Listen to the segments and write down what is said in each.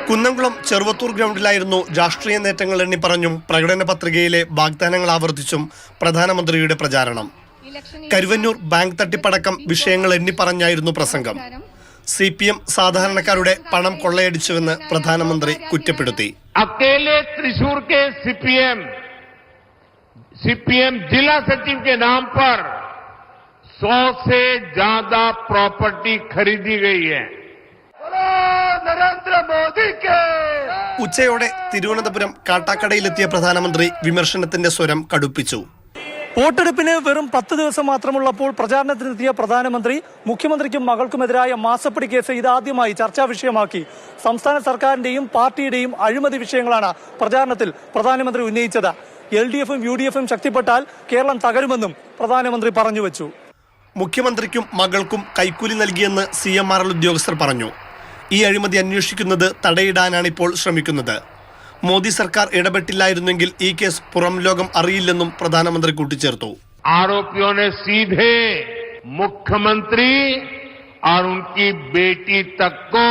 കുന്നംകുളം ചെറുവത്തൂർ ഗ്രൗണ്ടിലായിരുന്നു രാഷ്ട്രീയ നേട്ടങ്ങൾ എണ്ണി പറഞ്ഞും പ്രകടന പത്രികയിലെ വാഗ്ദാനങ്ങൾ ആവർത്തിച്ചും പ്രധാനമന്ത്രിയുടെ പ്രചാരണം. കരുവന്നൂർ ബാങ്ക് തട്ടിപ്പടക്കം വിഷയങ്ങൾ എണ്ണി പറഞ്ഞായിരുന്നു പ്രസംഗം. CPM സാധാരണക്കാരുടെ പണം കൊള്ളയടിച്ചുവെന്ന് പ്രധാനമന്ത്രി കുറ്റപ്പെടുത്തി. अकेले त्रिशूर के CPM जिला सचिव के नाम पर 100 से ज्यादा प्रॉपर्टी खरीदी गई है. नरेंद्र मोदी के ഉച്ചയോടെ തിരുവനന്തപുരം കാട്ടാക്കടയിലെത്തിയ പ്രധാനമന്ത്രി വിമർശനത്തിന്റെ സ്വരം കടുപ്പിച്ചു. വോട്ടെടുപ്പിന് വെറും 10 ദിവസം മാത്രമുള്ളപ്പോൾ പ്രചാരണത്തിനെത്തിയ പ്രധാനമന്ത്രി മുഖ്യമന്ത്രിക്കും മകൾക്കുമെതിരായ മാസപ്പടി കേസ് ഇതാദ്യമായി ചർച്ചാ വിഷയമാക്കി. സംസ്ഥാന സർക്കാരിന്റെയും പാർട്ടിയുടെയും അഴിമതി വിഷയങ്ങളാണ് പ്രചാരണത്തിൽ പ്രധാനമന്ത്രി ഉന്നയിച്ചത്. LDFും UDFും ശക്തിപ്പെട്ടാൽ കേരളം തകരുമെന്നും പ്രധാനമന്ത്രി പറഞ്ഞുവച്ചു. മുഖ്യമന്ത്രിക്കും മകൾക്കും കൈക്കൂലി നൽകിയെന്ന് CMRL ഉദ്യോഗസ്ഥർ പറഞ്ഞു. ഈ അഴിമതി അന്വേഷിക്കുന്നത് തടയിടാനാണ് ഇപ്പോൾ ശ്രമിക്കുന്നത്. മോദി സർക്കാർ ഇടപെട്ടില്ലായിരുന്നെങ്കിൽ ഈ കേസ് പുറം ലോകം അറിയില്ലെന്നും പ്രധാനമന്ത്രി കൂട്ടിച്ചേർത്തു. आरोपियों ने सीधे मुख्यमंत्री और उनकी बेटी तक को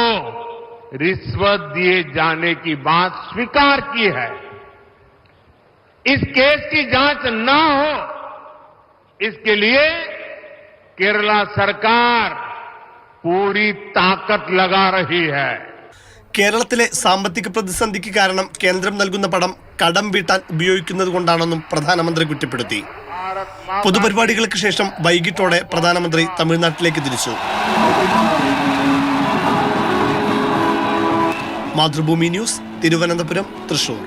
रिश्वत दिए जाने की बात स्वीकार की है. इस केस की जांच न हो, इसके लिए केरला सरकार पूरी ताकत लगा रही है. കേരളത്തിലെ സാമ്പത്തിക പ്രതിസന്ധിക്ക് കാരണം കേന്ദ്രം നൽകുന്ന പണം കടം വീട്ടാൻ ഉപയോഗിക്കുന്നത് കൊണ്ടാണെന്നും പ്രധാനമന്ത്രി കുറ്റപ്പെടുത്തി. പൊതുപരിപാടികൾക്ക് ശേഷം വൈകിട്ടോടെ പ്രധാനമന്ത്രി തമിഴ്നാട്ടിലേക്ക് തിരിച്ചു. മാതൃഭൂമി ന്യൂസ്, തിരുവനന്തപുരം, തൃശൂർ.